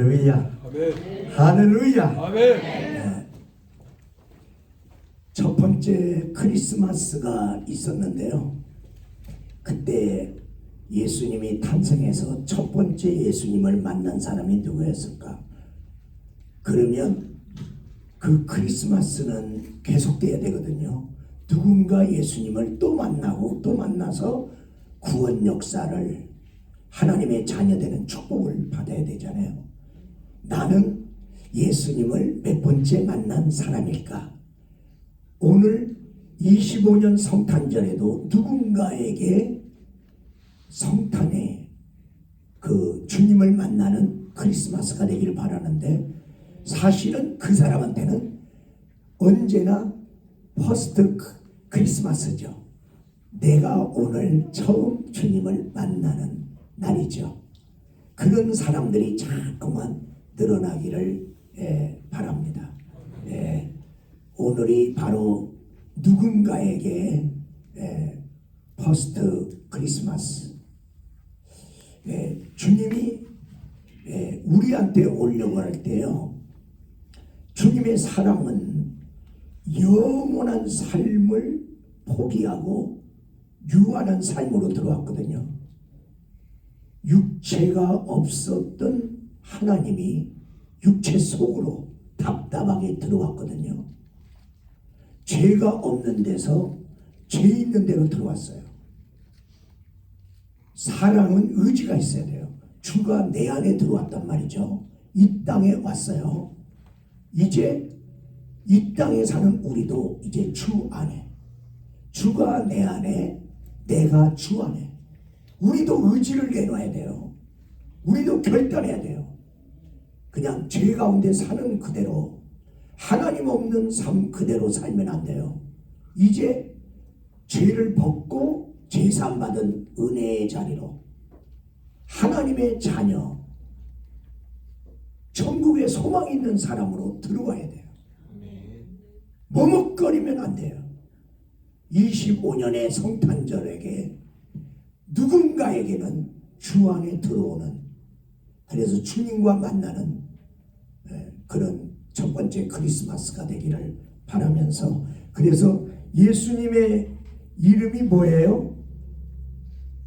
할렐루야. 아멘. 할렐루야. 아멘. 첫 번째 크리스마스가 있었는데요. 그때 예수님이 탄생해서 첫 번째 예수님을 만난 사람이 누구였을까? 그러면 그 크리스마스는 계속돼야 되거든요. 누군가 예수님을 또 만나고 또 만나서 구원 역사를, 하나님의 자녀되는 축복을 받아야 되잖아요. 나는 예수님을 몇 번째 만난 사람일까? 오늘 25년 성탄절에도 누군가에게 성탄에 그 주님을 만나는 크리스마스가 되기를 바라는데, 사실은 그 사람한테는 언제나 퍼스트 크리스마스죠. 내가 오늘 처음 주님을 만나는 날이죠. 그런 사람들이 자꾸만 늘어나기를 바랍니다. 오늘이 바로 누군가에게 퍼스트 크리스마스, 주님이 우리한테 오려고 할 때요, 주님의 사랑은 영원한 삶을 포기하고 유한한 삶으로 들어왔거든요. 육체가 없었던 하나님이 육체 속으로 답답하게 들어왔거든요. 죄가 없는 데서 죄 있는 데로 들어왔어요. 사랑은 의지가 있어야 돼요. 주가 내 안에 들어왔단 말이죠. 이 땅에 왔어요. 이제 이 땅에 사는 우리도 이제 주 안에, 주가 내 안에, 내가 주 안에, 우리도 의지를 내놔야 돼요. 우리도 결단해야 돼요. 그냥 죄 가운데 사는 그대로, 하나님 없는 삶 그대로 살면 안 돼요. 이제 죄를 벗고 제사함 받은 은혜의 자리로 하나님의 자녀, 천국에 소망 있는 사람으로 들어와야 돼요. 머뭇거리면 안 돼요. 25년의 성탄절에게 누군가에게는 주 안에 들어오는, 그래서 주님과 만나는 그런 첫 번째 크리스마스가 되기를 바라면서, 그래서 예수님의 이름이 뭐예요?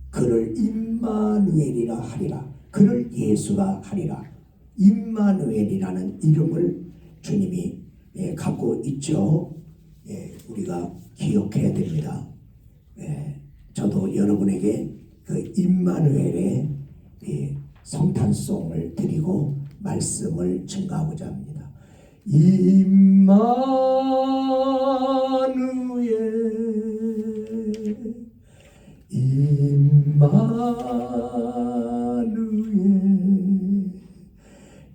그를 임마누엘이라 하리라. 그를 예수라 하리라. 임마누엘이라는 이름을 주님이 갖고 있죠. 우리가 기억해야 됩니다. 저도 여러분에게 그 임마누엘의 성탄송을 드리고 말씀을 증가하고자 합니다. 임마누엘, 임마누엘,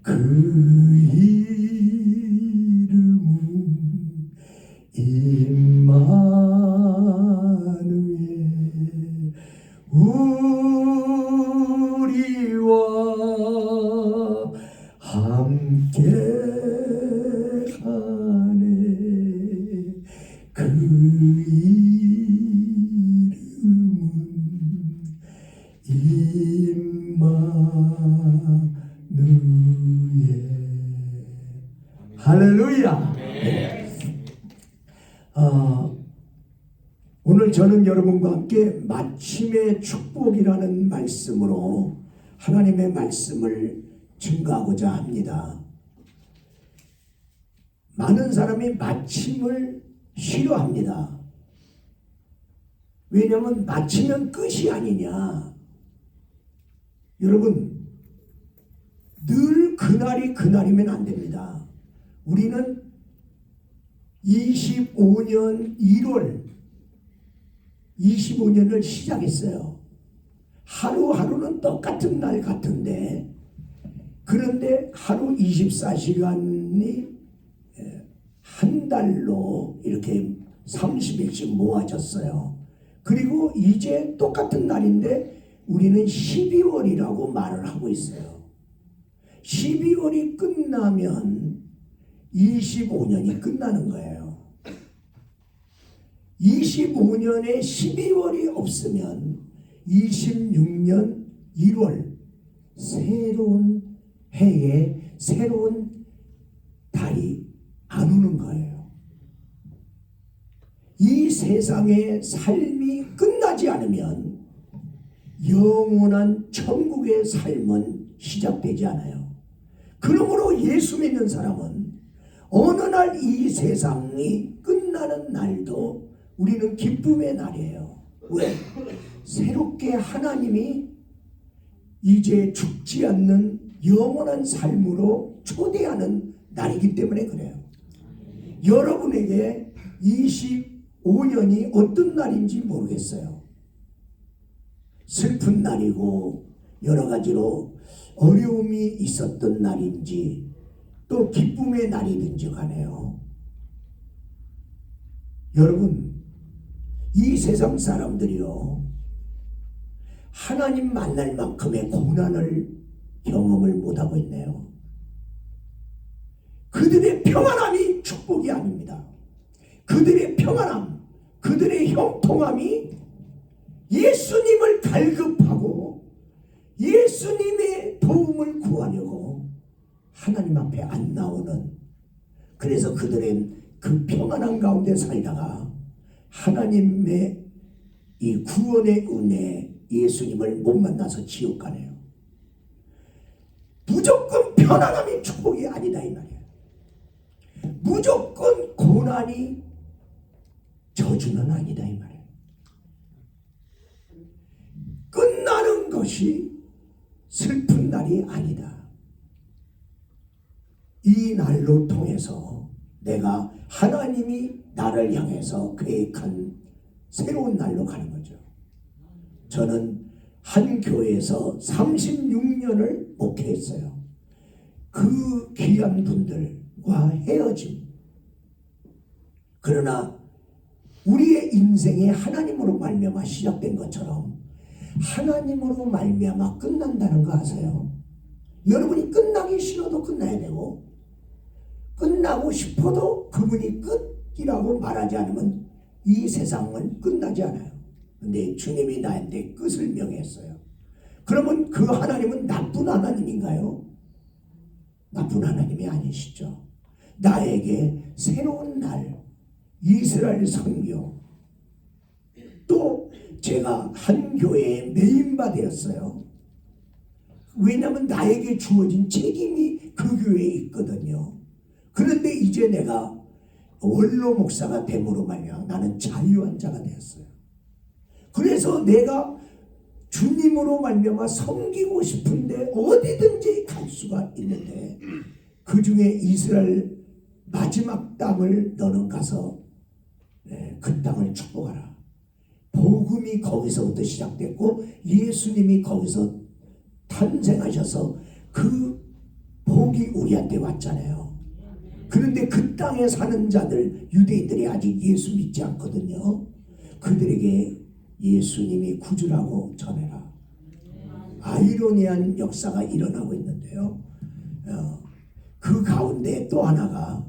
그 이름은 임마누엘, 우리와 함께 하네. 그 이름은 임마누엘. 할렐루야. 오늘 저는 여러분과 함께 마침의 축복이라는 말씀으로 하나님의 말씀을 증가하고자 합니다. 많은 사람이 마침을 싫어합니다. 왜냐하면 마치면 끝이 아니냐. 여러분, 늘 그날이 그날이면 안 됩니다. 우리는 25년 1월 25년을 시작했어요. 하루하루는 똑같은 날 같은데, 그런데 하루 24시간이 한 달로 이렇게 30일씩 모아졌어요. 그리고 이제 똑같은 날인데 우리는 12월이라고 말을 하고 있어요. 12월이 끝나면 25년이 끝나는 거예요. 25년에 12월이 없으면 26년 1월 새로운 해에 새로운 달이 안 오는 거예요. 이 세상의 삶이 끝나지 않으면 영원한 천국의 삶은 시작되지 않아요. 그러므로 예수 믿는 사람은 어느 날 이 세상이 끝나는 날도 우리는 기쁨의 날이에요. 왜? 새롭게 하나님이 이제 죽지 않는 영원한 삶으로 초대하는 날이기 때문에 그래요. 여러분에게 25년이 어떤 날인지 모르겠어요. 슬픈 날이고 여러 가지로 어려움이 있었던 날인지 또 기쁨의 날이든지 간에요. 여러분, 이 세상 사람들이요, 하나님 만날 만큼의 고난을 경험을 못하고 있네요. 그들의 평안함이 축복이 아닙니다. 그들의 평안함, 그들의 형통함이 예수님을 갈급하고 예수님의 도움을 구하려고 하나님 앞에 안 나오는, 그래서 그들은 그 평안한 가운데 살다가 하나님의 이 구원의 은혜 예수님을 못 만나서 지옥 가네요. 무조건 편안함이 축복이 아니다 이 말이에요. 무조건 고난이 저주는 아니다 이 말이에요. 끝나는 것이 슬픈 날이 아니다. 이 날로 통해서 내가 하나님이 나를 향해서 계획한 새로운 날로 가는 거죠. 저는 한 교회에서 36년을 목회했어요. 그 귀한 분들과 헤어짐. 그러나 우리의 인생이 하나님으로 말미암아 시작된 것처럼 하나님으로 말미암아 끝난다는 거 아세요? 여러분이 끝나기 싫어도 끝나야 되고 끝나고 싶어도 그분이 끝이라고 말하지 않으면 이 세상은 끝나지 않아요. 근데 주님이 나한테 끝을 명했어요. 그러면 그 하나님은 나쁜 하나님인가요? 나쁜 하나님이 아니시죠. 나에게 새로운 날, 이스라엘 선교, 또 제가 한 교회의 메인바 되었어요. 왜냐하면 나에게 주어진 책임이 그 교회에 있거든요. 그런데 이제 내가 원로 목사가 됨으로 말이야 나는 자유한 자가 되었어요. 그래서 내가 주님으로 말미암아 섬기고 싶은데 어디든지 갈 수가 있는데 그 중에 이스라엘 마지막 땅을 너는 가서 그 땅을 축복하라. 복음이 거기서부터 시작됐고 예수님이 거기서 탄생하셔서 그 복이 우리한테 왔잖아요. 그런데 그 땅에 사는 자들, 유대인들이 아직 예수 믿지 않거든요. 그들에게 예수님이 구주라고 전해라. 아이러니한 역사가 일어나고 있는데요. 그 가운데 또 하나가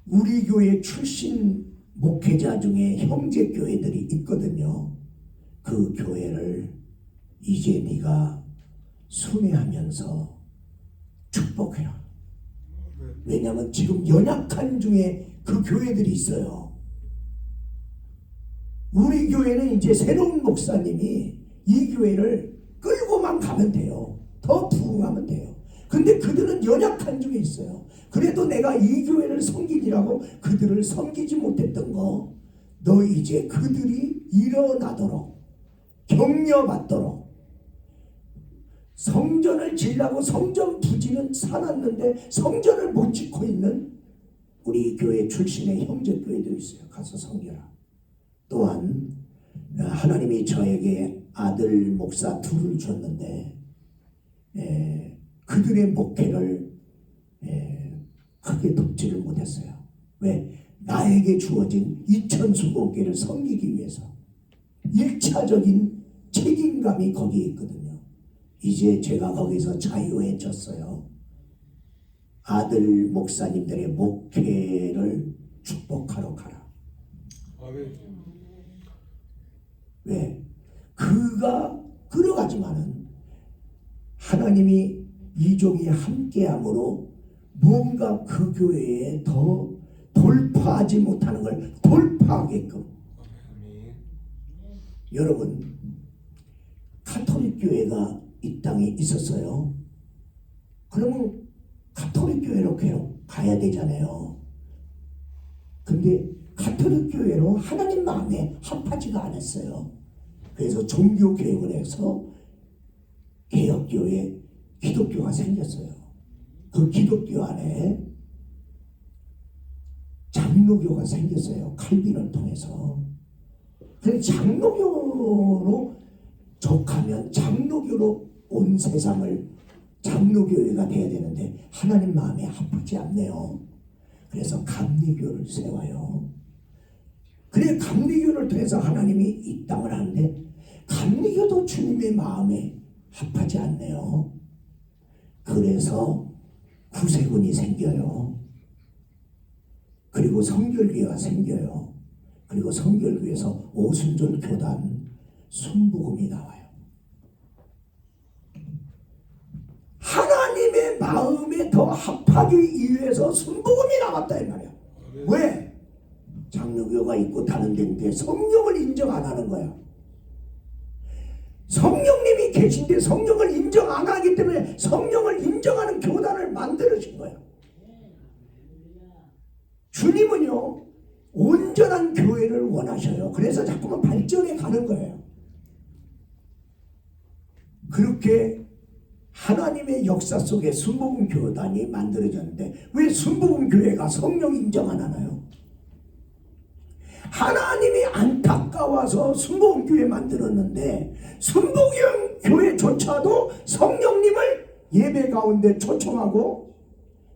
우리 교회 출신 목회자 중에 형제 교회들이 있거든요. 그 교회를 이제 네가 순회하면서 축복해라. 왜냐하면 지금 연약한 중에 그 교회들이 있어요. 우리 교회는 이제 새로운 목사님이 이 교회를 끌고만 가면 돼요. 더 부흥하면 돼요. 근데 그들은 연약한 중에 있어요. 그래도 내가 이 교회를 섬기기라고 그들을 섬기지 못했던 거, 너 이제 그들이 일어나도록 격려받도록, 성전을 지으려고 성전 부지는 사놨는데 성전을 못 짓고 있는 우리 교회 출신의 형제교회도 있어요. 가서 섬겨라. 또한 하나님이 저에게 아들 목사 둘을 줬는데 그들의 목회를 크게 돕지를 못했어요. 왜? 나에게 주어진 이천수목교를 섬기기 위해서 1차적인 책임감이 거기에 있거든요. 이제 제가 거기서 자유해졌어요. 아들 목사님들의 목회를 축복하러 가라. 왜? 그가 그러가지만은 하나님이 이종이 함께함으로 뭔가 그 교회에 더 돌파하지 못하는 걸 돌파하게끔. 여러분, 가톨릭 교회가 이 땅에 있었어요. 그러면 가톨릭 교회로 가야 되잖아요. 근데 가톨릭 교회로 하나님 마음에 합하지가 않았어요. 그래서 종교 개혁을 해서 개혁교회 기독교가 생겼어요. 그 기독교 안에 장로교가 생겼어요. 칼빈을 통해서. 그래서 장로교로 족하면 장로교로 온 세상을 장로교회가 돼야 되는데 하나님 마음에 합하지 않네요. 그래서 감리교를 세워요. 그래 감리교를 통해서 하나님이 이 땅을 하는데 감리교도 주님의 마음에 합하지 않네요. 그래서 구세군이 생겨요. 그리고 성결교회가 생겨요. 그리고 성결교회에서 오순절 교단 순복음이 나와요. 하나님의 마음에 더 합하기 위해서 순복음이 나왔다 이 말이야. 왜? 장로교가 있고 다른 데인데 성령을 인정 안 하는 거야. 성령님이 계신데 성령을 인정 안 하기 때문에 성령을 인정하는 교단을 만들어진 거야. 주님은요 온전한 교회를 원하셔요. 그래서 자꾸만 발전해 가는 거예요. 그렇게 하나님의 역사 속에 순복음 교단이 만들어졌는데 왜 순복음 교회가 성령 인정 안 하나요? 하나님이 안타까워서 순복음 교회 만들었는데 순복음 교회조차도 성령님을 예배 가운데 초청하고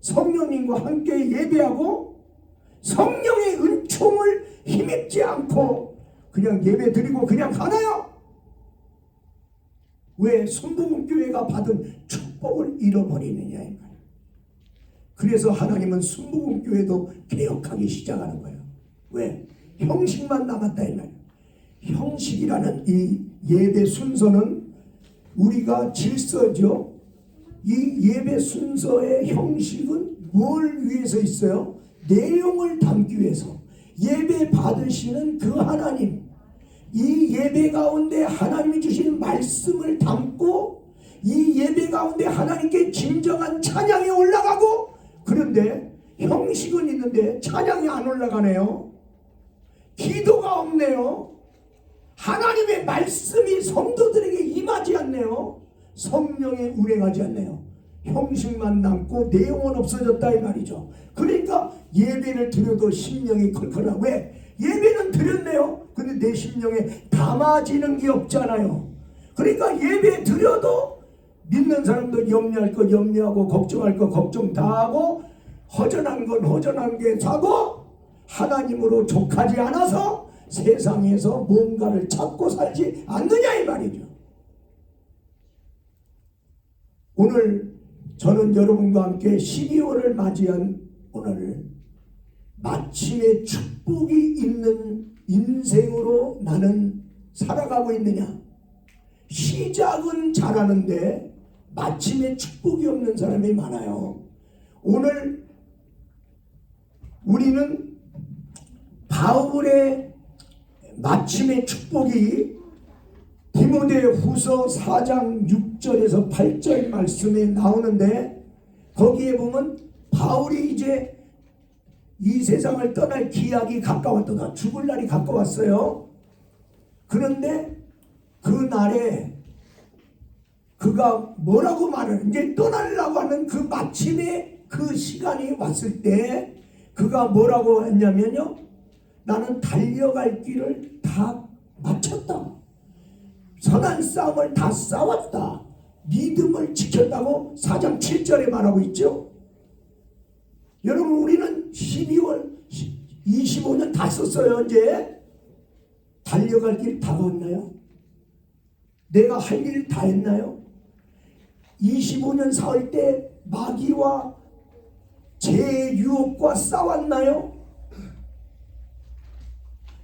성령님과 함께 예배하고 성령의 은총을 힘입지 않고 그냥 예배 드리고 그냥 가나요? 왜 순복음 교회가 받은 축복을 잃어버리느냐 이 말이에요. 그래서 하나님은 순복음 교회도 개혁하기 시작하는 거예요. 왜? 형식만 남았다 이 말이에요. 형식이라는 이 예배 순서는 우리가 질서죠. 이 예배 순서의 형식은 뭘 위해서 있어요? 내용을 담기 위해서. 예배 받으시는 그 하나님, 이 예배 가운데 하나님이 주시는 말씀을 담고 이 예배 가운데 하나님께 진정한 찬양이 올라가고, 그런데 형식은 있는데 찬양이 안 올라가네요. 기도가 없네요. 하나님의 말씀이 성도들에게 임하지 않네요. 성령이 운행하지 않네요. 형식만 남고 내용은 없어졌다 이 말이죠. 그러니까 예배를 드려도 심령이 컬컬하고, 왜? 예배는 드렸네요. 근데 내 심령에 담아지는 게 없잖아요. 그러니까 예배 드려도 믿는 사람도 염려할 거 염려하고 걱정할 거 걱정 다 하고 허전한 건 허전한 게 사고 하나님으로 족하지 않아서 세상에서 뭔가를 찾고 살지 않느냐 이 말이죠. 오늘 저는 여러분과 함께 12월을 맞이한 오늘 마침의 축복이 있는 인생으로 나는 살아가고 있느냐. 시작은 잘하는데 마침의 축복이 없는 사람이 많아요. 오늘 우리는 바울의 마침의 축복이 디모데후서 4장 6절에서 8절 말씀에 나오는데, 거기에 보면 바울이 이제 이 세상을 떠날 기약이 가까웠다. 죽을 날이 가까웠어요. 그런데 그 날에 그가 뭐라고 말을, 이제 떠나려고 하는 그 마침의 그 시간이 왔을 때 그가 뭐라고 했냐면요, 나는 달려갈 길을 다 마쳤다. 선한 싸움을 다 싸웠다. 믿음을 지켰다고 4장 7절에 말하고 있죠. 여러분, 우리는 12월 25년 다 썼어요. 이제 달려갈 길 다 갔나요? 내가 할 일 다 했나요? 25년 살 때 마귀와 제 유혹과 싸웠나요?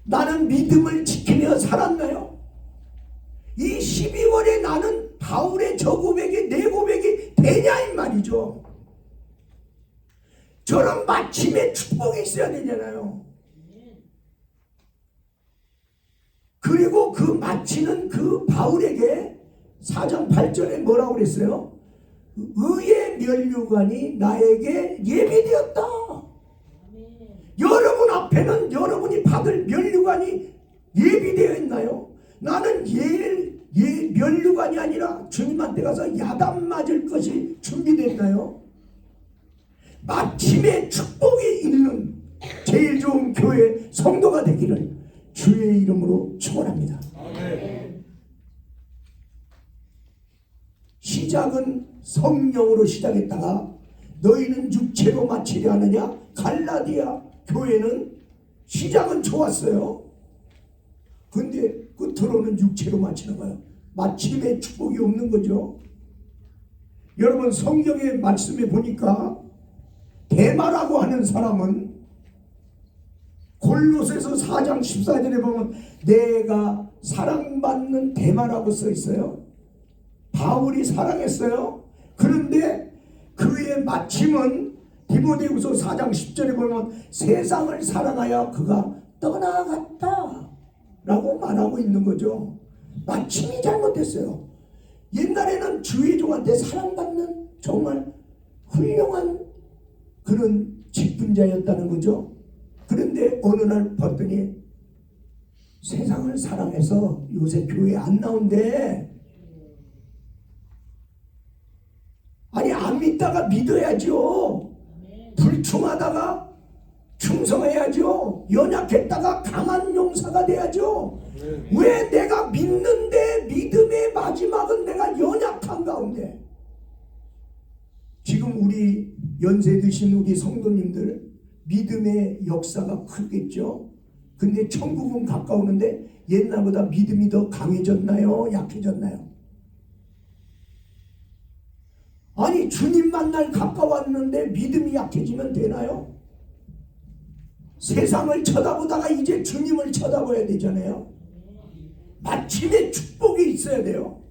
나는 믿음을 지키며 살았나요? 이 12월에 나는 바울의 저 고백이 내 고백이 되냐 이 말이죠. 저런 마침의 축복이 있어야 되잖아요. 그리고 그 마치는 그 바울에게 4장 8절에 뭐라고 그랬어요? 의의 면류관이 나에게 예비되었다. 여러분 앞에는 여러분이 받을 면류관이 예비되어 있나요? 나는 면류관이 아니라 주님한테 가서 야단 맞을 것이 준비됐나요? 마침의 축복이 있는 제일 좋은 교회 성도가 되기를 주의 이름으로 축원합니다. 시작은 성령으로 시작했다가 너희는 육체로 마치려 하느냐? 갈라디아 교회는 시작은 좋았어요. 근데 끝으로는 육체로 마치는 거예요. 마침의 축복이 없는 거죠. 여러분 성경의 말씀에 보니까 데마라고 하는 사람은 골로새서 4장 14절에 보면 내가 사랑받는 데마라고 써 있어요. 바울이 사랑했어요. 그런데 그의 마침은 디모데후서 4장 10절에 보면 세상을 사랑하여 그가 떠나갔다 라고 말하고 있는 거죠. 마침이 잘못됐어요. 옛날에는 주의종한테 사랑받는 정말 훌륭한 그런 직분자였다는 거죠. 그런데 어느 날 봤더니 세상을 사랑해서 요새 교회 안 나온대. 아니 안 믿다가 믿어야죠. 불충하다가 충성해야죠. 연약했다가 강한 용사가 돼야죠. 왜 내가 믿는데 믿음의 마지막은 내가 연약한 가운데. 지금 우리 연세 드신 우리 성도님들 믿음의 역사가 크겠죠. 근데 천국은 가까우는데 옛날보다 믿음이 더 강해졌나요? 약해졌나요? 아니 주님 만날 가까웠는데 믿음이 약해지면 되나요? 세상을 쳐다보다가 이제 주님을 쳐다봐야 되잖아요. 마침의 축복이 있어야 돼요.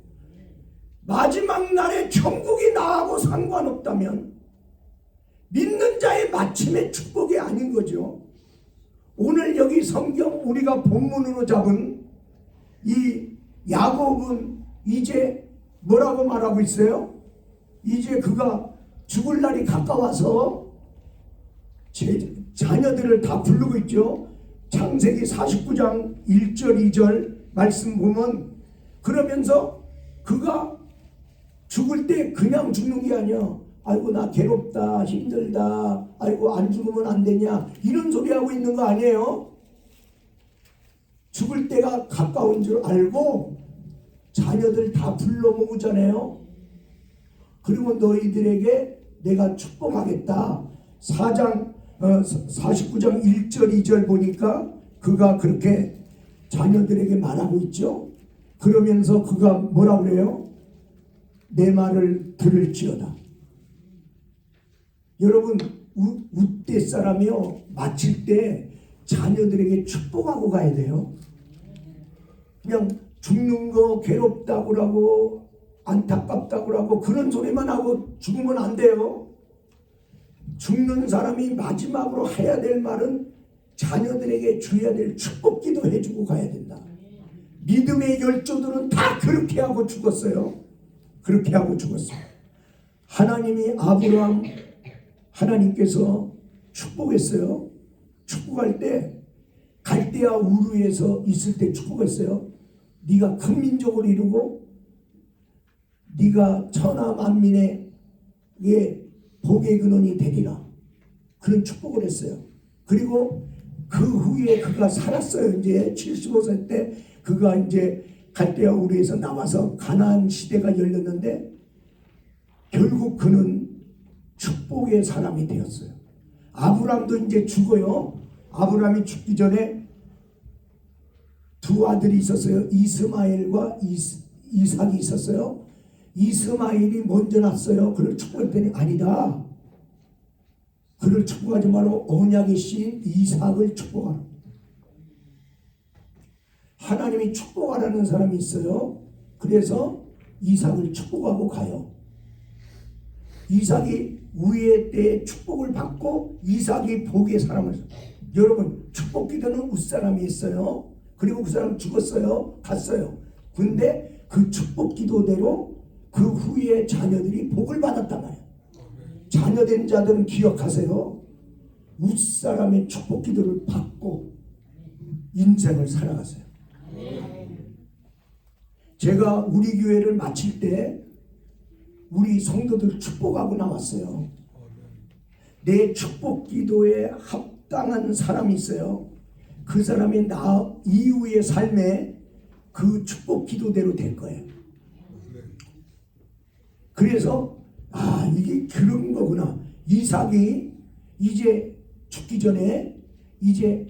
마지막 날에 천국이 나하고 상관없다면 믿는 자의 마침의 축복이 아닌 거죠. 오늘 여기 성경 우리가 본문으로 잡은 이 야곱은 이제 뭐라고 말하고 있어요? 이제 그가 죽을 날이 가까워서 자녀들을 다 부르고 있죠. 창세기 49장 1절 2절 말씀 보면 그러면서 그가 죽을 때 그냥 죽는 게 아니야. 아이고 나 괴롭다 힘들다 아이고 안 죽으면 안 되냐 이런 소리 하고 있는 거 아니에요. 죽을 때가 가까운 줄 알고 자녀들 다 불러 모으잖아요. 그리고 너희들에게 내가 축복하겠다. 49장 1절 2절 보니까 그가 그렇게 자녀들에게 말하고 있죠. 그러면서 그가 뭐라고 그래요? 내 말을 들을지어다. 여러분 웃대 사람이요 마칠 때 자녀들에게 축복하고 가야 돼요. 그냥 죽는 거 괴롭다고 하고 안타깝다고 하고 그런 소리만 하고 죽으면 안 돼요. 죽는 사람이 마지막으로 해야 될 말은 자녀들에게 줘야 될 축복기도 해주고 가야 된다. 믿음의 열조들은 다 그렇게 하고 죽었어요. 그렇게 하고 죽었어요. 하나님이 아브라함 하나님께서 축복했어요. 축복할 때 갈대아 우르에서 있을 때 축복했어요. 네가 큰 민족을 이루고 네가 천하 만민의 복의 근원이 되리라. 그런 축복을 했어요. 그리고 그 후에 그가 살았어요. 이제 75세 때 그가 이제 갈대아 우르에서 나와서 가나안 시대가 열렸는데 결국 그는 축복의 사람이 되었어요. 아브람도 이제 죽어요. 아브람이 죽기 전에 두 아들이 있었어요. 이스마엘과 이삭이 있었어요. 이스마엘이 먼저 났어요. 그를 축복했더니 아니다. 그를 축복하지 말고 언약의 신 이삭을 축복하라. 하나님이 축복하라는 사람이 있어요. 그래서 이삭을 축복하고 가요. 이삭이 우리의 때에 축복을 받고 이삭이 복의 사람을, 여러분 축복 기도는 웃사람이 있어요. 그리고 그 사람 죽었어요. 갔어요. 근데 그 축복 기도대로 그 후에 자녀들이 복을 받았단 말이에요. 자녀된 자들은 기억하세요. 웃사람의 축복 기도를 받고 인생을 살아가세요. 제가 우리 교회를 마칠 때 우리 성도들 축복하고 나왔어요. 내 축복 기도에 합당한 사람이 있어요. 그 사람이 나 이후의 삶에 그 축복 기도대로 될 거예요. 그래서 이게 그런 거구나. 이삭이 이제 죽기 전에 이제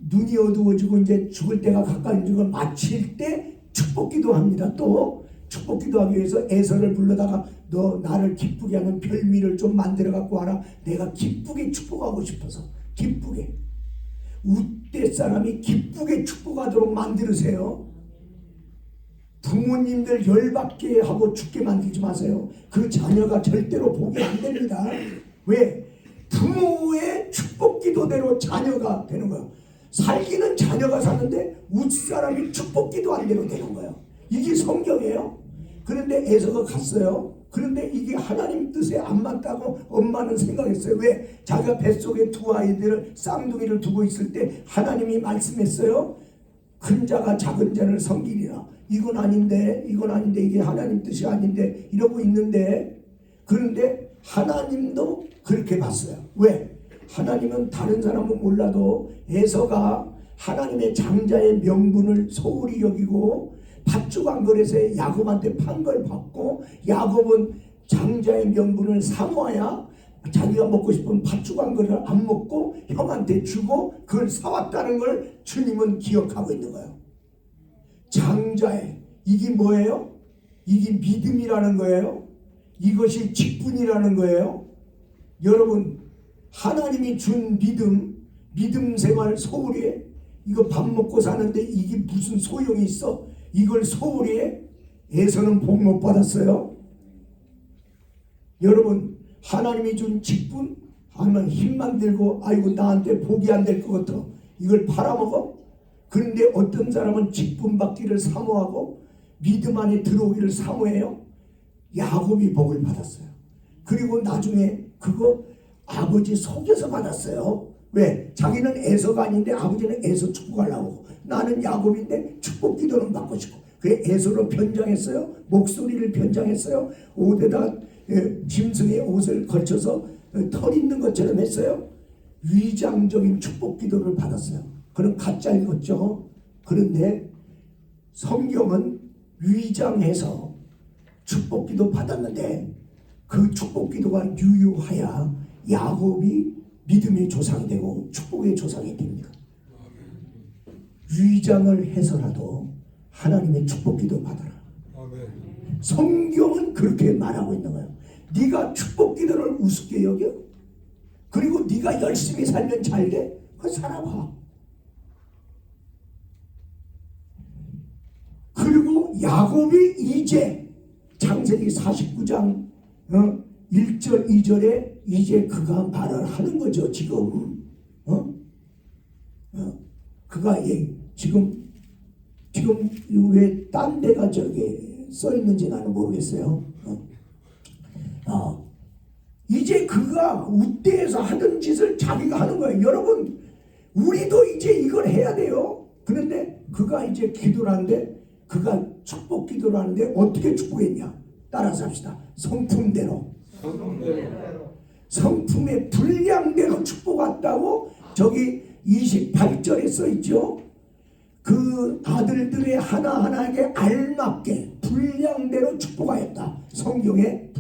눈이 어두워지고 이제 죽을 때가 가까이 있는 걸 마칠 때 축복 기도합니다. 또 축복 기도하기 위해서 에서를 불러다가 너 나를 기쁘게 하는 별미를 좀 만들어 갖고 와라. 내가 기쁘게 축복하고 싶어서. 기쁘게. 우대 사람이 기쁘게 축복하도록 만들으세요. 부모님들 열받게 하고 죽게 만들지 마세요. 그 자녀가 절대로 복이 안 됩니다. 왜? 부모의 축복 기도대로 자녀가 되는 거예요. 살기는 자녀가 사는데 웃사람이 축복 기도한 대로 되는 거예요. 이게 성경이에요. 그런데 에서가 갔어요. 그런데 이게 하나님 뜻에 안 맞다고 엄마는 생각했어요. 왜? 자기가 뱃속에 두 아이들을 쌍둥이를 두고 있을 때 하나님이 말씀했어요. 큰 자가 작은 자를 섬기리라. 이건 아닌데 이게 하나님 뜻이 아닌데 이러고 있는데, 그런데 하나님도 그렇게 봤어요. 왜? 하나님은 다른 사람은 몰라도 에서가 하나님의 장자의 명분을 소홀히 여기고 팥죽 한 그릇에 야곱한테 판 걸 받고, 야곱은 장자의 명분을 사모하야 자기가 먹고 싶은 팥죽 한 그릇을 안 먹고 형한테 주고 그걸 사왔다는 걸 주님은 기억하고 있는 거예요. 장자의, 이게 뭐예요? 이게 믿음이라는 거예요. 이것이 직분이라는 거예요. 여러분, 하나님이 준 믿음 생활 소홀히 해? 이거 밥 먹고 사는데 이게 무슨 소용이 있어? 이걸 소홀히 해? 에서는 복 못 받았어요. 여러분, 하나님이 준 직분 하면 힘만 들고 아이고 나한테 복이 안 될 것 같아, 이걸 팔아먹어? 그런데 어떤 사람은 직분 받기를 사모하고 믿음 안에 들어오기를 사모해요. 야곱이 복을 받았어요. 그리고 나중에 그거 아버지 속여서 받았어요. 왜? 자기는 에서가 아닌데 아버지는 에서 축복하려고, 나는 야곱인데 축복 기도는 받고 싶고, 그래 에서로 변장했어요. 목소리를 변장했어요. 옷에다 짐승의 옷을 걸쳐서 털 있는 것처럼 했어요. 위장적인 축복 기도를 받았어요. 그럼 가짜 읽었죠. 그런데 성경은 위장해서 축복 기도 받았는데 그 축복 기도가 유효하여 야곱이 믿음의 조상이 되고 축복의 조상이 됩니다. 위장을 해서라도 하나님의 축복 기도 받아라. 성경은 그렇게 말하고 있는 거예요. 네가 축복 기도를 우습게 여겨? 그리고 네가 열심히 살면 잘 돼? 그거 살아봐. 그리고 야곱이 이제 창세기 49장 1절 2절에 이제 그가 말을 하는 거죠. 지금 그가 지금 왜 딴 데가 저기 써 있는지 나는 모르겠어요. 이제 그가 우대에서 하던 짓을 자기가 하는 거예요. 여러분, 우리도 이제 이걸 해야 돼요. 그런데 그가 이제 기도를 하는데, 그가 축복 기도를 하는데 어떻게 축복했냐? 따라서 합시다. 성품대로. 성품의 분량대로 축복했다고 저기 28절에 써 있죠. 그 아들들의 하나하나에게 알맞게 분량대로 축복하였다. 성경의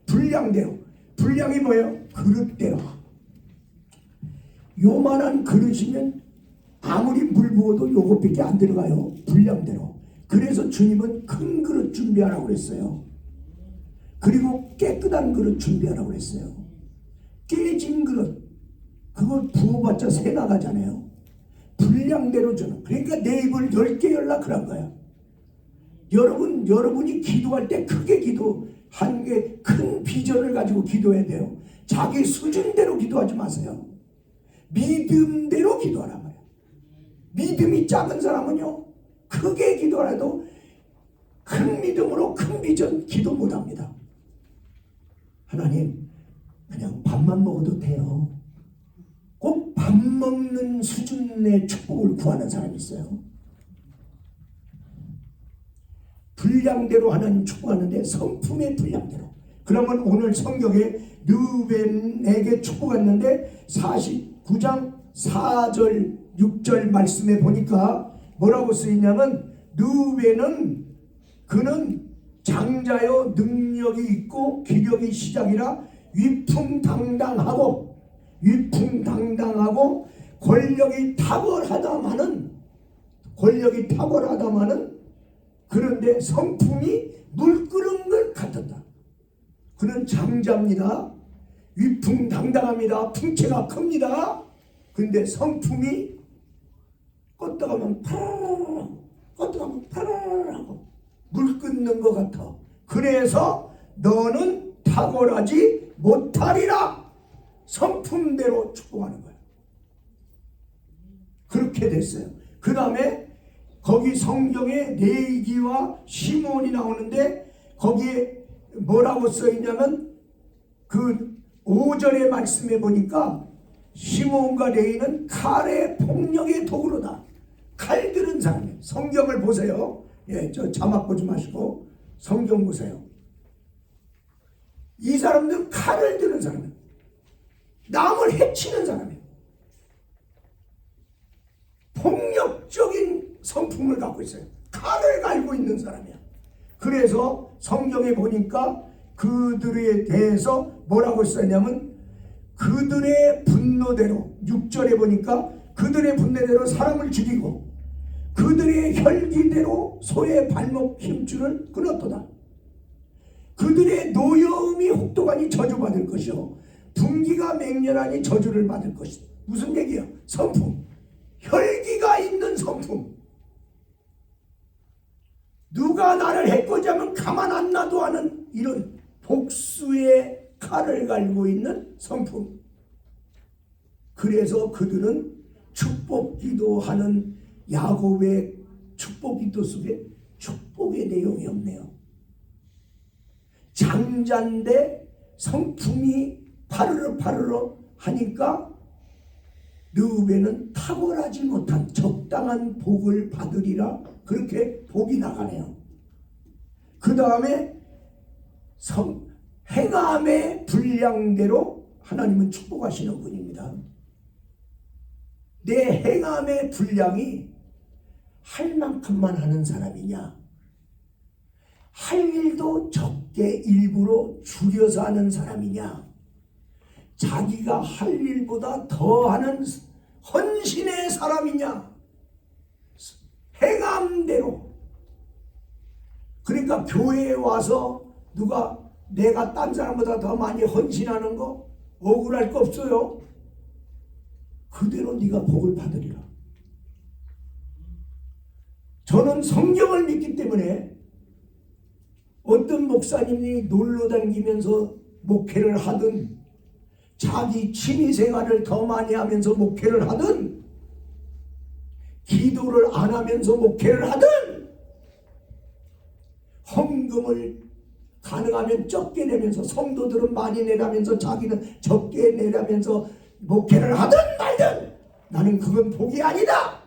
분량대로. 분량이 뭐예요? 그릇대로. 요만한 그릇이면 아무리 물 부어도 요것밖에 안 들어가요. 분량대로. 그래서 주님은 큰 그릇 준비하라고 그랬어요. 그리고 깨끗한 그릇 준비하라고 그랬어요. 깨진 그릇, 그걸 부어봤자 새 나가잖아요. 분량대로 주는. 그러니까 내 입을 10개 열라 그런 거야. 여러분이 기도할 때 크게 기도한 게 큰 비전을 가지고 기도해야 돼요. 자기 수준대로 기도하지 마세요. 믿음대로 기도하란 말이에요. 믿음이 작은 사람은요, 크게 기도하라도 큰 믿음으로 큰 비전 기도 못합니다. 하나님, 그냥 밥만 먹어도 돼요. 꼭 밥 먹는 수준의 축복을 구하는 사람이 있어요. 분량대로 하나님 축복하는데 성품의 분량대로. 그러면 오늘 성경에 르우벤에게 축복했는데 49장 4절 6절 말씀에 보니까 뭐라고 쓰이냐면, 르우벤은 그는 장자요 능력이 있고 기력이 시작이라 위풍당당하고 권력이 탁월하다마는 그런데 성품이 물 끓은 것 같았다. 그는 장자입니다. 위풍당당합니다. 풍채가 큽니다. 그런데 성품이 껐다가면 파라라라고 물 끓는 것 같아. 그래서 너는 탁월하지 못하리라. 성품대로 축복하는 거예요. 그렇게 됐어요. 그 다음에 거기 성경에 레위기와 시몬이 나오는데 거기에 뭐라고 써있냐면 그 5절의 말씀에 보니까 시몬과 레위는 칼의 폭력의 도구로다. 칼 들은 사람이에요. 성경을 보세요. 예, 저 자막 보지 마시고 성경 보세요. 이 사람들은 칼을 드는 사람이에요. 남을 해치는 사람이에요. 폭력적인 성품을 갖고 있어요. 칼을 갈고 있는 사람이야. 그래서 성경에 보니까 그들에 대해서 뭐라고 썼냐면 그들의 분노대로 6절에 보니까 그들의 분노대로 사람을 죽이고 그들의 혈기대로 소의 발목 힘줄을 끊었도다. 그들의 노여움이 혹독하니 저주받을 것이요 분기가 맹렬하니 저주를 받을 것이다. 무슨 얘기야? 성품. 혈기가 있는 성품. 누가 나를 해코지 하면 가만 안 놔도 하는 이런 복수의 칼을 갈고 있는 성품. 그래서 그들은 축복 기도하는 야곱의 축복 기도 속에 축복의 내용이 없네요. 장자인데 성품이 파르르 하니까 르우벤은 탁월하지 못한 적당한 복을 받으리라. 그렇게 복이 나가네요. 그 다음에 행함의 분량대로 하나님은 축복하시는 분입니다. 내 행함의 분량이 할 만큼만 하는 사람이냐, 할 일도 적게 일부러 줄여서 하는 사람이냐, 자기가 할 일보다 더 하는 헌신의 사람이냐, 행함대로. 그러니까 교회에 와서 누가 내가 딴 사람보다 더 많이 헌신하는 거 억울할 거 없어요. 그대로 네가 복을 받으리라. 저는 성경을 믿기 때문에 어떤 목사님이 놀러 다니면서 목회를 하든 자기 취미생활을 더 많이 하면서 목회를 하든 기도를 안 하면서 목회를 하든 헌금을 가능하면 적게 내면서 성도들은 많이 내라면서 자기는 적게 내라면서 목회를 하든 말든 나는 그건 복이 아니다.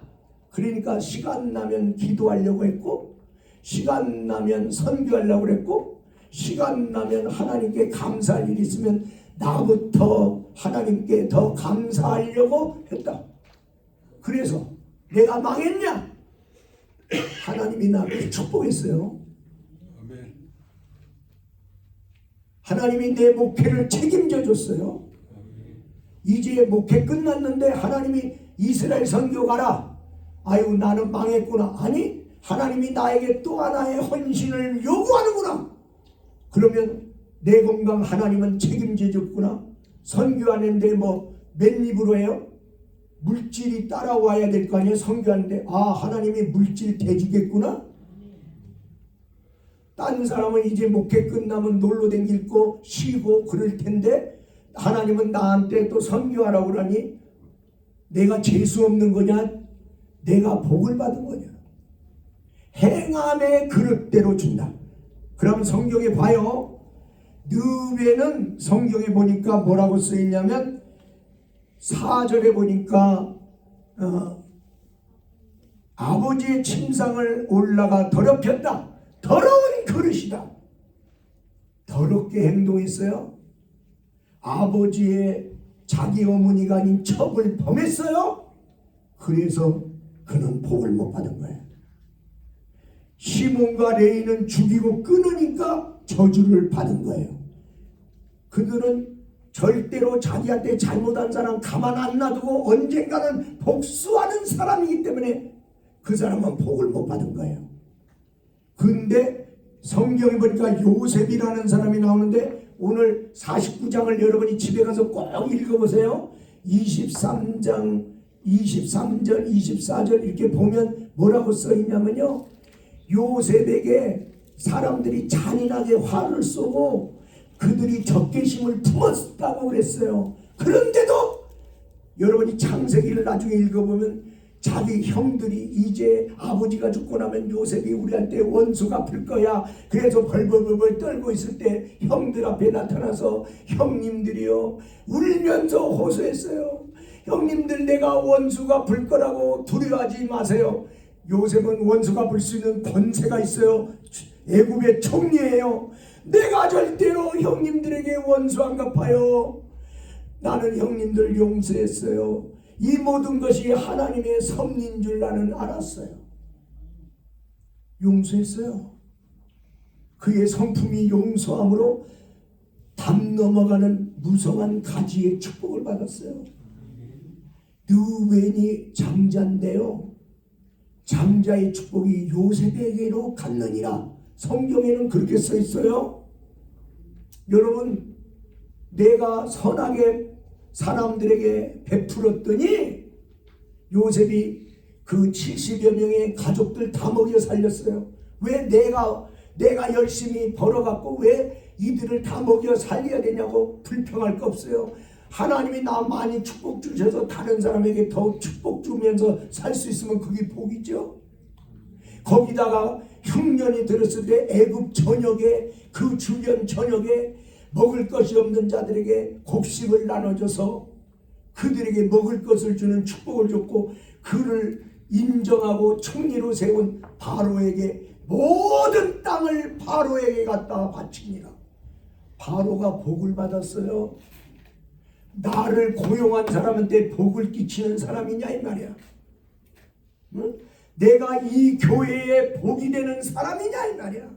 그러니까 시간 나면 기도하려고 했고 시간 나면 선교하려고 했고 시간 나면 하나님께 감사할 일이 있으면 나부터 하나님께 더 감사하려고 했다. 그래서 내가 망했냐? 하나님이 나를 축복했어요. 하나님이 내 목회를 책임져 줬어요. 이제 목회 끝났는데 하나님이 이스라엘 선교 가라. 아유 나는 망했구나. 아니 하나님이 나에게 또 하나의 헌신을 요구하는구나. 그러면 내 건강 하나님은 책임져 줬구나. 선교하는데 뭐 맨입으로 해요? 물질이 따라와야 될 거 아니에요. 선교하는데 아 하나님이 물질 대주겠구나. 딴 사람은 이제 목회 끝나면 놀러 댕길 거 쉬고 그럴 텐데 하나님은 나한테 또 선교하라고 그러니 내가 재수 없는 거냐? 내가 복을 받은 거냐? 행함의 그릇대로 준다. 그럼 성경에 봐요. 느웨는 성경에 보니까 뭐라고 쓰였냐면 4절에 보니까 아버지의 침상을 올라가 더럽혔다. 더러운 그릇이다. 더럽게 행동했어요. 아버지의 자기 어머니가 아닌 첩을 범했어요. 그래서 그는 복을 못 받은 거예요. 시몬과 레위는 죽이고 끊으니까 저주를 받은 거예요. 그들은 절대로 자기한테 잘못한 사람 가만 안 놔두고 언젠가는 복수하는 사람이기 때문에 그 사람은 복을 못 받은 거예요. 근데 성경에 보니까 요셉이라는 사람이 나오는데 오늘 49장을 여러분이 집에 가서 꼭 읽어보세요. 23장 23절 24절 이렇게 보면 뭐라고 써있냐면요, 요셉에게 사람들이 잔인하게 화를 쏘고 그들이 적개심을 품었다고 그랬어요. 그런데도 여러분이 창세기를 나중에 읽어보면 자기 형들이 이제 아버지가 죽고 나면 요셉이 우리한테 원수 갚을 거야. 그래서 벌벌벌 떨고 있을 때 형들 앞에 나타나서 형님들이요 울면서 호소했어요. 형님들, 내가 원수 갚을 거라고 두려워하지 마세요. 요셉은 원수 갚을 수 있는 권세가 있어요. 애굽의 총리예요. 내가 절대로 형님들에게 원수 안 갚아요. 나는 형님들 용서했어요. 이 모든 것이 하나님의 섭리인 줄 나는 알았어요. 용서했어요. 그의 성품이 용서함으로 담 넘어가는 무성한 가지의 축복을 받았어요. 느웨인이 장자인데요, 장자의 축복이 요셉에게로 갔느니라. 성경에는 그렇게 써 있어요. 여러분, 내가 선하게 사람들에게 베풀었더니 요셉이 그 70여 명의 가족들 다 먹여 살렸어요. 왜 내가 열심히 벌어갖고 왜 이들을 다 먹여 살려야 되냐고 불평할 거 없어요. 하나님이 나 많이 축복 주셔서 다른 사람에게 더 축복 주면서 살 수 있으면 그게 복이죠. 거기다가 흉년이 들었을 때 애굽 전역에, 그 주변 전역에 먹을 것이 없는 자들에게 곡식을 나눠줘서 그들에게 먹을 것을 주는 축복을 줬고, 그를 인정하고 총리로 세운 바로에게 모든 땅을 바로에게 갖다 바치니라. 바로가 복을 받았어요. 나를 고용한 사람한테 복을 끼치는 사람이냐 이 말이야. 응? 내가 이 교회에 복이 되는 사람이냐 이 말이야.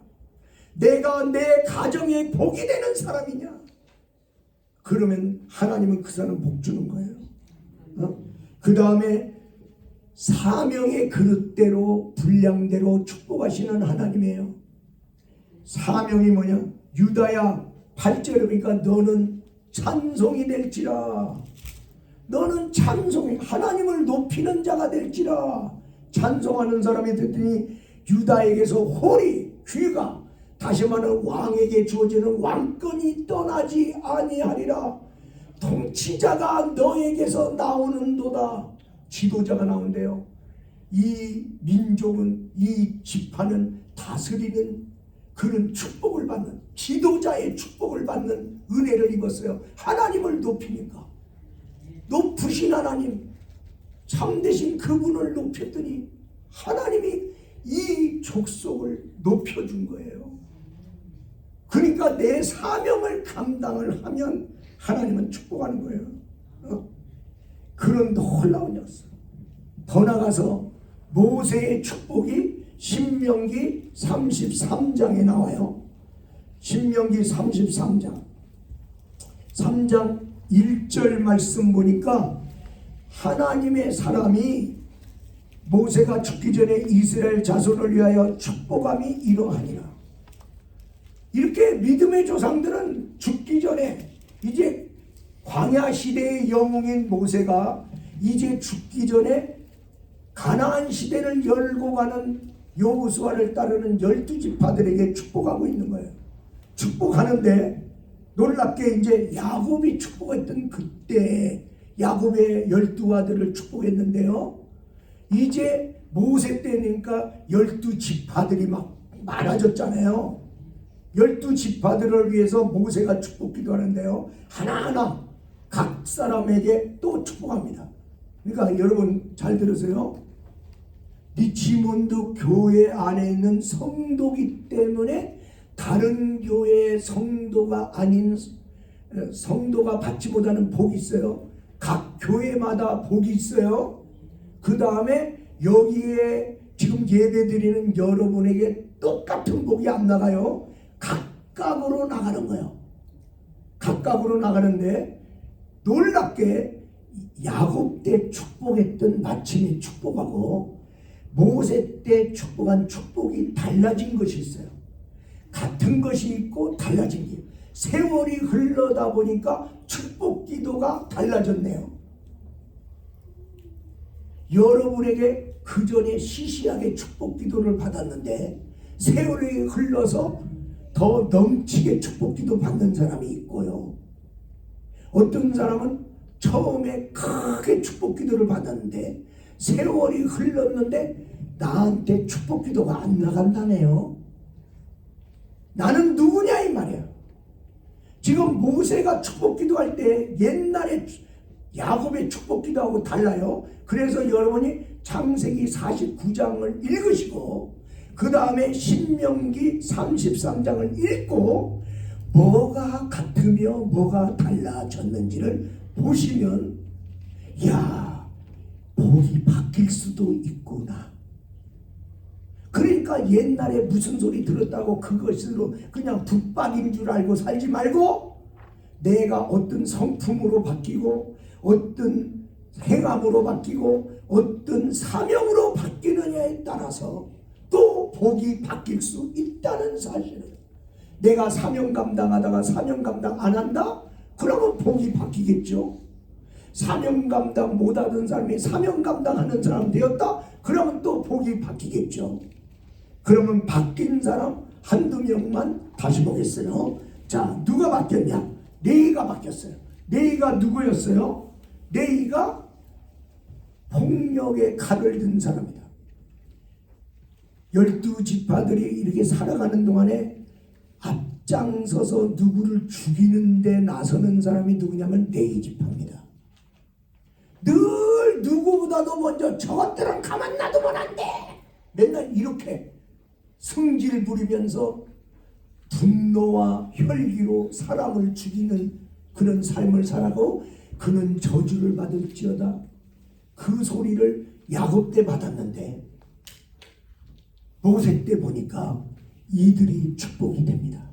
내가 내 가정에 복이 되는 사람이냐. 그러면 하나님은 그 사람 복 주는 거예요. 그 다음에 사명의 그릇대로 분량대로 축복하시는 하나님이에요. 사명이 뭐냐? 유다야 8절에 보니까 너는 찬송이 될지라. 너는 찬송이, 하나님을 높이는 자가 될지라. 찬송하는 사람이 됐더니 유다에게서 홀이, 귀가, 다시 말하면 왕에게 주어지는 왕권이 떠나지 아니하리라. 통치자가 너에게서 나오는도다. 지도자가 나온대요. 이 민족은, 이 지파는 다스리는 그런 축복을 받는, 지도자의 축복을 받는 은혜를 입었어요. 하나님을 높이니까. 높으신 하나님, 참되신 그분을 높였더니 하나님이 이 족속을 높여준 거예요. 그러니까 내 사명을 감당을 하면 하나님은 축복하는 거예요. 그런 놀라운 역사. 더 나가서 모세의 축복이 신명기 33장에 나와요. 신명기 33장 3장 1절 말씀 보니까 하나님의 사람이 모세가 죽기 전에 이스라엘 자손을 위하여 축복함이 이러하니라. 이렇게 믿음의 조상들은 죽기 전에, 이제 광야 시대의 영웅인 모세가 이제 죽기 전에 가나안 시대를 열고 가는 여호수아를 따르는 12지파들에게 축복하고 있는 거예요. 축복하는데 놀랍게 이제 야곱이 축복했던 그때 야곱의 12아들을 축복했는데요. 이제 모세 때니까 12지파들이 막 많아졌잖아요. 12지파들을 위해서 모세가 축복 기도하는데요. 하나하나 각 사람에게 또 축복합니다. 그러니까 여러분 잘 들으세요. 리치몬드 교회 안에 있는 성도기 때문에 다른 교회의 성도가 아닌 성도가 받지 못하는 복이 있어요. 각 교회마다 복이 있어요. 그 다음에 여기에 지금 예배드리는 여러분에게 똑같은 복이 안 나가요. 각각으로 나가는 거예요. 각각으로 나가는데 놀랍게 야곱 때 축복했던 마침의 축복하고 모세 때 축복한 축복이 달라진 것이 있어요. 같은 것이 있고 달라진 게 세월이 흘러다 보니까 축복 기도가 달라졌네요. 여러분에게 그 전에 시시하게 축복 기도를 받았는데 세월이 흘러서 더 넘치게 축복 기도 받는 사람이 있고요. 어떤 사람은 처음에 크게 축복 기도를 받았는데 세월이 흘렀는데 나한테 축복 기도가 안 나간다네요. 나는 누구냐 이 말이야. 지금 모세가 축복 기도할 때 옛날에 야곱의 축복 기도하고 달라요. 그래서 여러분이 창세기 49장을 읽으시고 그 다음에 신명기 33장을 읽고 뭐가 같으며 뭐가 달라졌는지를 보시면 야, 복이 바뀔 수도 있구나. 그러니까 옛날에 무슨 소리 들었다고 그것으로 그냥 붙박인 줄 알고 살지 말고 내가 어떤 성품으로 바뀌고 어떤 행함으로 바뀌고 어떤 사명으로 바뀌느냐에 따라서 또 복이 바뀔 수 있다는 사실을, 내가 사명 감당하다가 사명 감당 안 한다? 그러면 복이 바뀌겠죠. 사명 감당 못하던 사람이 사명 감당하는 사람 되었다? 그러면 또 복이 바뀌겠죠. 그러면 바뀐 사람 한두 명만 다시 보겠어요. 자, 누가 바뀌었냐? 레이가 바뀌었어요. 레이가 누구였어요? 레이가 폭력의 칼을 든 사람이다. 12지파들이 이렇게 살아가는 동안에 앞장서서 누구를 죽이는데 나서는 사람이 누구냐면 레이 지파입니다. 늘 누구보다도 먼저 저것들은 가만 놔두면 안 돼. 맨날 이렇게 승질 부리면서 분노와 혈기로 사람을 죽이는 그런 삶을 살아고 그는 저주를 받을지어다. 그 소리를 야곱 때 받았는데 모세 때 보니까 이들이 축복이 됩니다.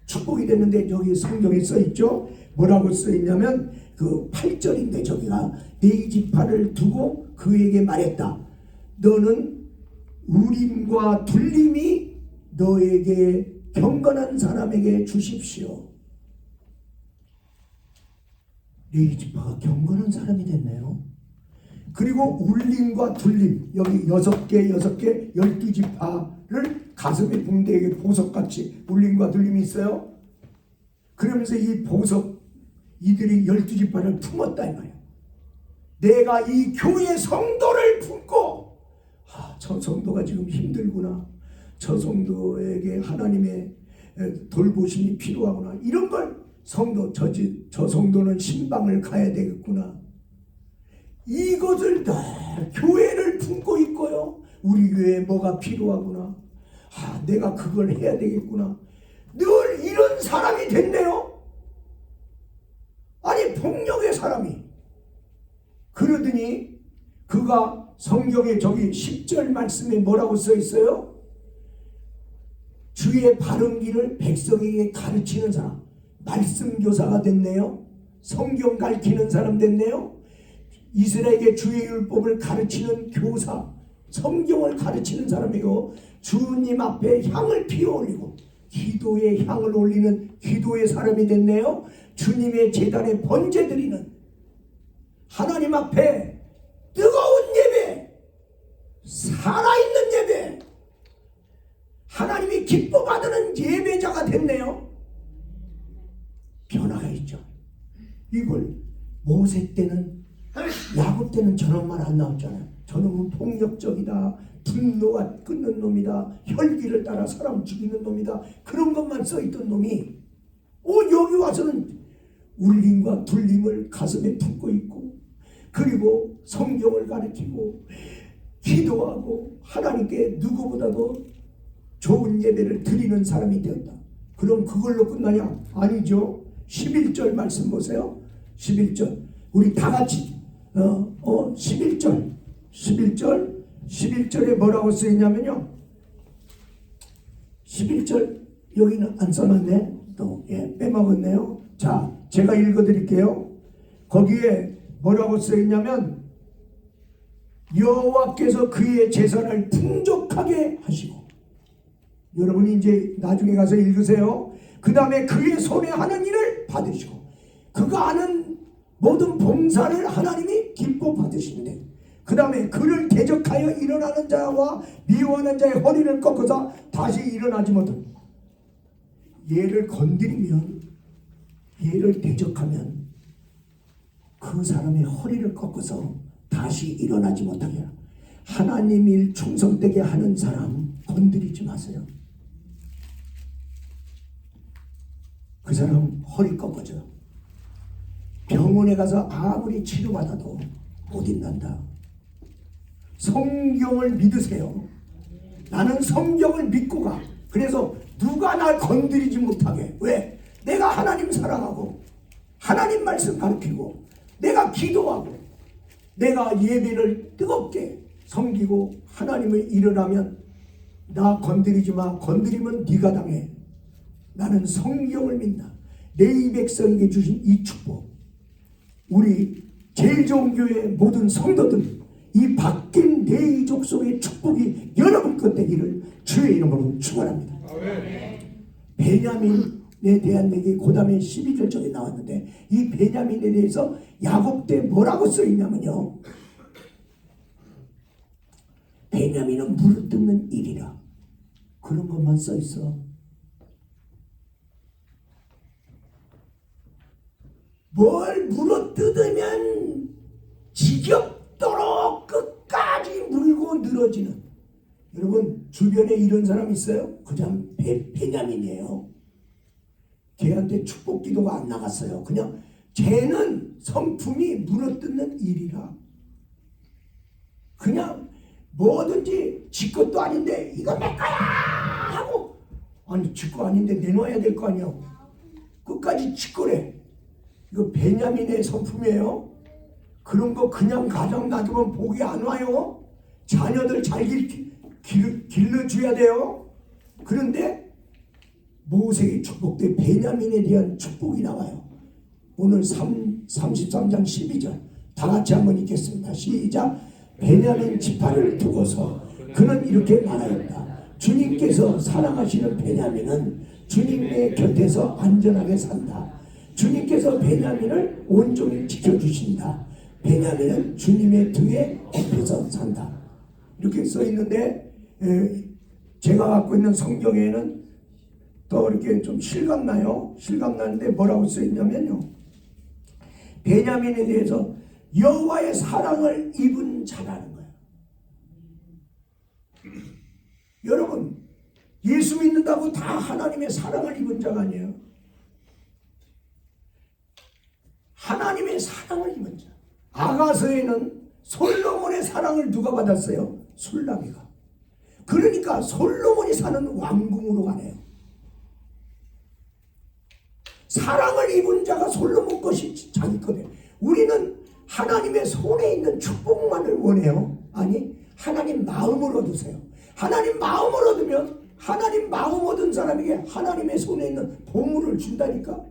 축복이 됐는데 여기 성경에 써있죠. 뭐라고 써있냐면 그 8절인데 저기가 네 지파를 두고 그에게 말했다. 너는 우림과 둘림이 너에게 경건한 사람에게 주십시오. 네 지파가 경건한 사람이 됐네요. 그리고 울림과 둘림, 여기 6개 12지파를 가슴에 붕대에게 보석같이 울림과 둘림이 있어요. 그러면서 이 보석, 이들이 12지파를 품었다 이 말이야. 내가 이 교회 성도를 품고 저 성도가 지금 힘들구나, 저 성도에게 하나님의 돌보심이 필요하구나, 이런 걸 성도, 저 성도는 신방을 가야 되겠구나, 이것을 다 교회를 품고 있고요. 우리 교회에 뭐가 필요하구나, 내가 그걸 해야 되겠구나, 늘 이런 사람이 됐네요. 아니 폭력의 사람이. 그러더니 그가 성경에 저기 10절 말씀에 뭐라고 써 있어요? 주의 바른 길을 백성에게 가르치는 사람, 말씀 교사가 됐네요. 성경 가르치는 사람 됐네요. 이스라엘에게 주의 율법을 가르치는 교사, 성경을 가르치는 사람이고 주님 앞에 향을 피워올리고 기도에 향을 올리는 기도의 사람이 됐네요. 주님의 제단에 번제드리는, 하나님 앞에 뜨거운 예배, 살아있는 예배, 하나님이 기뻐 받는 예배자가 됐네요. 변화가 있죠. 이걸 모세 때는, 야곱 때는 저런 말 안 나왔잖아요. 저놈은 폭력적이다, 분노가 끊는 놈이다, 혈기를 따라 사람 죽이는 놈이다, 그런 것만 써있던 놈이 여기 와서는 울림과 둘림을 가슴에 품고 있고, 그리고 성경을 가르치고 기도하고 하나님께 누구보다도 좋은 예배를 드리는 사람이 되었다. 그럼 그걸로 끝나냐? 아니죠. 11절 말씀 보세요. 11절 우리 다 같이 11절에 뭐라고 쓰이냐면요, 11절 여기는 안 써놨네. 또 빼먹었네요. 자, 제가 읽어드릴게요. 거기에 뭐라고 쓰여있냐면, 여호와께서 그의 재산을 풍족하게 하시고, 여러분이 이제 나중에 가서 읽으세요. 그 다음에 그의 손에 하는 일을 받으시고, 그가 하는 모든 봉사를 하나님이 기뻐 받으시는데, 그 다음에 그를 대적하여 일어나는 자와 미워하는 자의 허리를 꺾어서 다시 일어나지 못하고, 얘를 건드리면, 얘를 대적하면 그 사람의 허리를 꺾어서 다시 일어나지 못하게 하라. 하나님 일 충성되게 하는 사람 건드리지 마세요. 그 사람 허리 꺾어져. 병원에 가서 아무리 치료받아도 못 일난다. 성경을 믿으세요. 나는 성경을 믿고 가. 그래서 누가 날 건드리지 못하게. 왜? 내가 하나님 사랑하고 하나님 말씀 가르치고 내가 기도하고 내가 예배를 뜨겁게 섬기고 하나님을 일어나면 나 건드리지 마. 건드리면 네가 당해. 나는 성경을 믿나. 내 이 백성에게 주신 이 축복, 우리 제일 좋은 교회 모든 성도들, 이 바뀐 내 이족 속의 축복이 여러분 것 되기를 주의 이름으로 축원합니다. 베냐민에 대한 얘기 그 다음에 12절 쪽에 나왔는데, 이 베냐민에 대해서 야곱 때 뭐라고 써있냐면요, 베냐민은 물어뜯는 일이라, 그런 것만 써있어. 뭘 물어뜯으면 지겹도록 끝까지 물고 늘어지는. 여러분 주변에 이런 사람 있어요? 그냥 베냐민이에요. 걔한테 축복 기도가 안 나갔어요. 그냥 쟤는 성품이 물어뜯는 일이라, 그냥 뭐든지 지 것도 아닌데 이거 내 거야 하고, 아니 지 거 아닌데 내놔야 될 거 아니야. 끝까지 지 거래. 이거 베냐민의 성품이에요. 그런 거 그냥 가정 놔두면 복이 안 와요. 자녀들 잘 길러줘야 돼요. 그런데 모세의 축복 때 베냐민에 대한 축복이 나와요. 오늘 33장 12절 다 같이 한번 읽겠습니다. 시작. 베냐민 지파를 두고서 그는 이렇게 말하였다. 주님께서 사랑하시는 베냐민은 주님의 곁에서 안전하게 산다. 주님께서 베냐민을 온종일 지켜주신다. 베냐민은 주님의 등에 업혀서 산다. 이렇게 써있는데, 제가 갖고 있는 성경에는 또 이렇게 좀 실감나요. 실감나는데 뭐라고 써있냐면요, 베냐민에 대해서 여호와의 사랑을 입은 자라는 거예요. 여러분 예수 믿는다고 다 하나님의 사랑을 입은 자가 아니에요. 하나님의 사랑을 입은 자. 아가서에는 솔로몬의 사랑을 누가 받았어요? 술라미가. 그러니까 솔로몬이 사는 왕궁으로 가네요. 사랑을 입은 자가 솔로몬 것이 자기 거예요. 우리는 하나님의 손에 있는 축복만을 원해요. 아니, 하나님 마음을 얻으세요. 하나님 마음을 얻으면 하나님 마음 얻은 사람에게 하나님의 손에 있는 보물을 준다니까.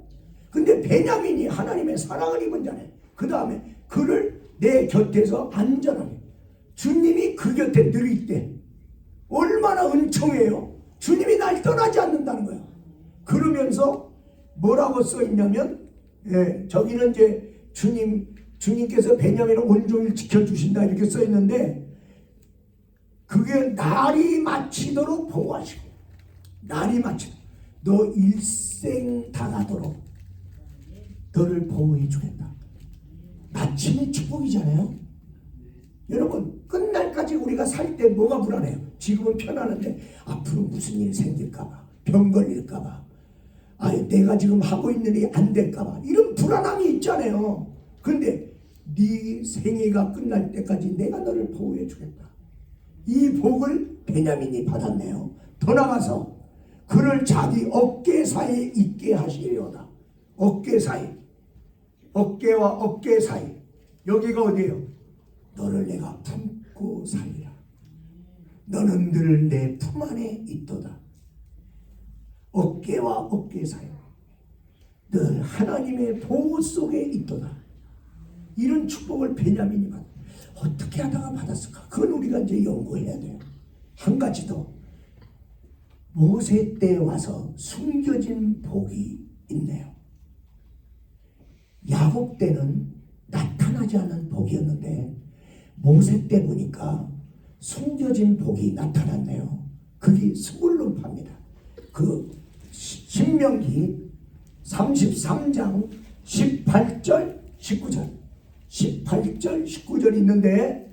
근데 베냐민이 하나님의 사랑을 입은 자네. 그 다음에 그를 내 곁에서 안전하게, 주님이 그 곁에 늘 있대. 얼마나 은총해요. 주님이 날 떠나지 않는다는 거야. 그러면서 뭐라고 써있냐면, 저기는 이제 주님께서 베냐민을 온종일 지켜주신다 이렇게 써있는데, 그게 날이 마치도록 보호하시고 날이 맞춰 너 일생 다 가도록 너를 보호해 주겠다. 마침의 축복이잖아요. 여러분, 끝날까지 우리가 살 때 뭐가 불안해요? 지금은 편안한데 앞으로 무슨 일 생길까봐, 병 걸릴까봐, 내가 지금 하고 있는 일이 안 될까봐, 이런 불안함이 있잖아요. 그런데 네 생애가 끝날 때까지 내가 너를 보호해 주겠다. 이 복을 베냐민이 받았네요. 더 나가서 그를 자기 어깨 사이에 있게 하시려다. 어깨 사이, 어깨와 어깨 사이, 여기가 어디예요? 너를 내가 품고 살리라. 너는 늘 내 품 안에 있도다. 어깨와 어깨 사이, 늘 하나님의 보호 속에 있도다. 이런 축복을 베냐민이 받아. 어떻게 하다가 받았을까? 그건 우리가 이제 연구해야 돼요. 한 가지 더, 모세 때 와서 숨겨진 복이 있네요. 야곱 때는 나타나지 않은 복이었는데 모세 때 보니까 숨겨진 복이 나타났네요. 그게 스불론파입니다. 그 신명기 33장 18절 19절 18절 19절 있는데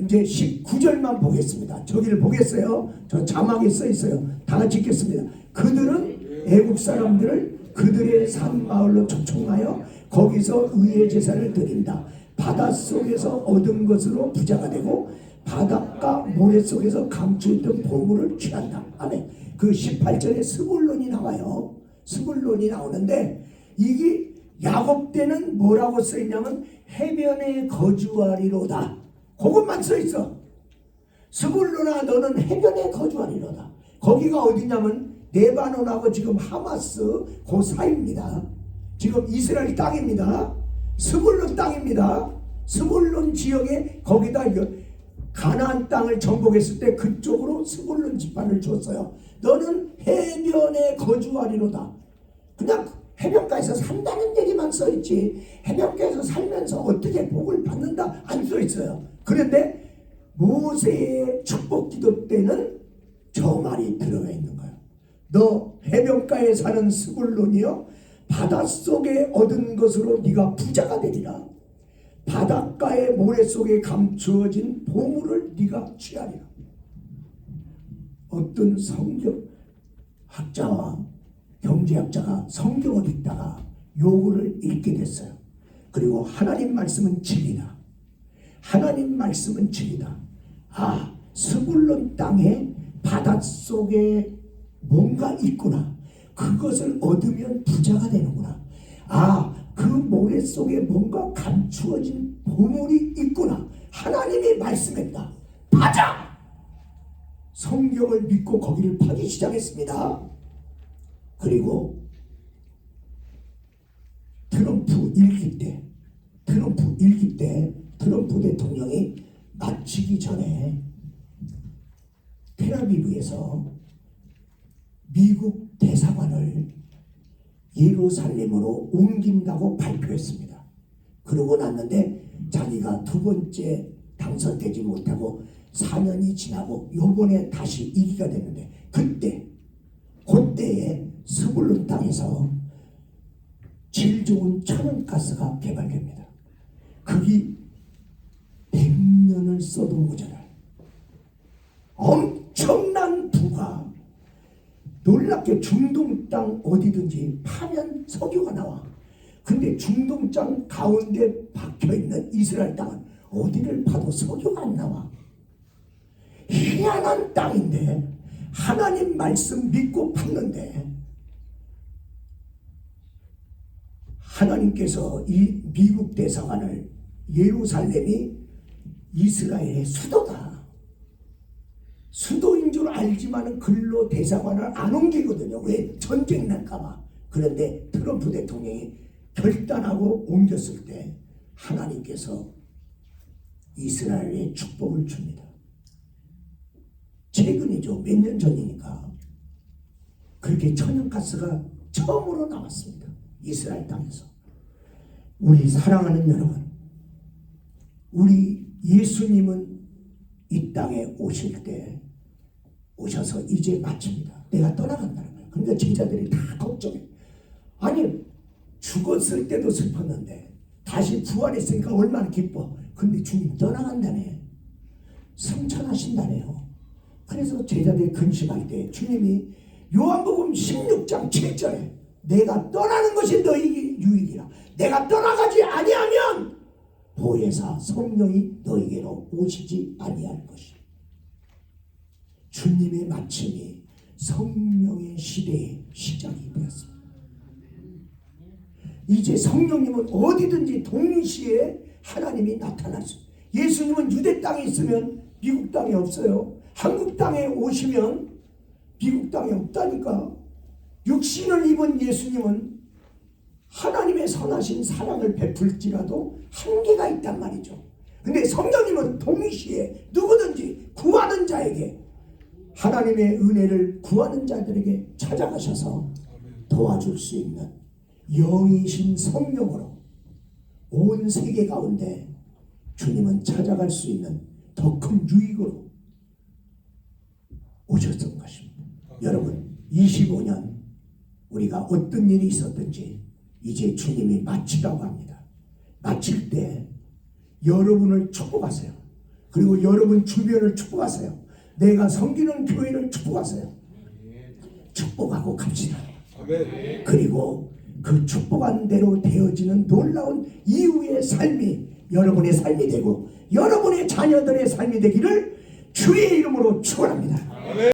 이제 19절만 보겠습니다. 저기를 보겠어요. 저 자막에 써 있어요. 다 같이 읽겠습니다. 그들은 애국 사람들을 그들의 산 마을로 초청하여 거기서 의의 제사를 드린다. 바닷속에서 얻은 것으로 부자가 되고 바닷가 모래속에서 감추었던 보물을 취한다. 아멘. 그 18절에 스불론이 나와요. 스불론이 나오는데 이게 야곱 때는 뭐라고 써있냐면 해변에 거주하리로다. 그것만 써있어. 스불론아 너는 해변에 거주하리로다. 거기가 어디냐면 레바논하고 지금 하마스 그 사이입니다. 지금 이스라엘 땅입니다. 스불론 땅입니다. 스불론 지역에 거기다 가나안 땅을 정복했을 때 그쪽으로 스불론 지파를 줬어요. 너는 해변에 거주하리로다. 그냥 해변가에서 산다는 얘기만 써있지 해변가에서 살면서 어떻게 복을 받는다 안 써있어요. 그런데 모세의 축복 기도 때는 저 말이 들어가 있는 거예요. 너 해변가에 사는 스불론이여, 바닷속에 얻은 것으로 네가 부자가 되리라. 바닷가의 모래속에 감추어진 보물을 네가 취하리라. 어떤 성경학자와 경제학자가 성경을 읽다가 요구를 읽게 됐어요. 그리고 하나님 말씀은 진리다. 하나님 말씀은 진리다. 스불론 땅에 바닷속에 뭔가 있구나. 그것을 얻으면 부자가 되는구나. 그 모래 속에 뭔가 감추어진 보물이 있구나. 하나님이 말씀했다. 파자! 성경을 믿고 거기를 파기 시작했습니다. 그리고 트럼프 일기 때 트럼프 대통령이 마치기 전에 텔아비브에서 미국 대사관을 예루살렘으로 옮긴다고 발표했습니다. 그러고 났는데 자기가 두 번째 당선되지 못하고 4년이 지나고 요번에 다시 2기가 됐는데 그때에 스불론 땅에서 질 좋은 천연가스가 개발됩니다. 그게 100년을 써도 모자랄 엄청난 부가. 놀랍게 중동 땅 어디든지 파면 석유가 나와. 근데 중동 땅 가운데 박혀있는 이스라엘 땅은 어디를 파도 석유가 안 나와. 희한한 땅인데 하나님 말씀 믿고 팠는데 하나님께서 이 미국 대사관을, 예루살렘이 이스라엘의 수도다. 수도인 줄 알지만은 글로 대사관을 안 옮기거든요. 왜? 전쟁 날까봐. 그런데 트럼프 대통령이 결단하고 옮겼을 때 하나님께서 이스라엘에 축복을 줍니다. 최근이죠. 몇 년 전이니까. 그렇게 천연가스가 처음으로 나왔습니다. 이스라엘 땅에서. 우리 사랑하는 여러분, 우리 예수님은 이 땅에 오실 때 오셔서 이제 마칩니다. 내가 떠나간다는 거예요. 그러니까 제자들이 다 걱정해. 아니 죽었을 때도 슬펐는데 다시 부활했으니까 얼마나 기뻐. 근데 주님 떠나간다네. 승천하신다네요. 그래서 제자들이 근심할 때 주님이 요한복음 16장 7절에 내가 떠나는 것이 너희에게 유익이라. 내가 떠나가지 아니하면 보혜사 성령이 너희에게로 오시지 아니할 것이라. 주님의 마침이 성령의 시대의 시작이 되었습니다. 이제 성령님은 어디든지 동시에 하나님이 나타날 수 있어요. 예수님은 유대 땅에 있으면 미국 땅에 없어요. 한국 땅에 오시면 미국 땅에 없다니까. 육신을 입은 예수님은 하나님의 선하신 사랑을 베풀지라도 한계가 있단 말이죠. 근데 성령님은 동시에 누구든지 구하는 자에게, 하나님의 은혜를 구하는 자들에게 찾아가셔서 도와줄 수 있는 영이신 성령으로 온 세계 가운데 주님은 찾아갈 수 있는 더 큰 유익으로 오셨던 것입니다. 여러분 25년 우리가 어떤 일이 있었든지 이제 주님이 마치라고 합니다. 마칠 때 여러분을 축복하세요. 그리고 여러분 주변을 축복하세요. 내가 섬기는 교회를 축복하세요. 축복하고 갑시다. 그리고 그 축복한 대로 되어지는 놀라운 이후의 삶이 여러분의 삶이 되고 여러분의 자녀들의 삶이 되기를 주의 이름으로 축원합니다.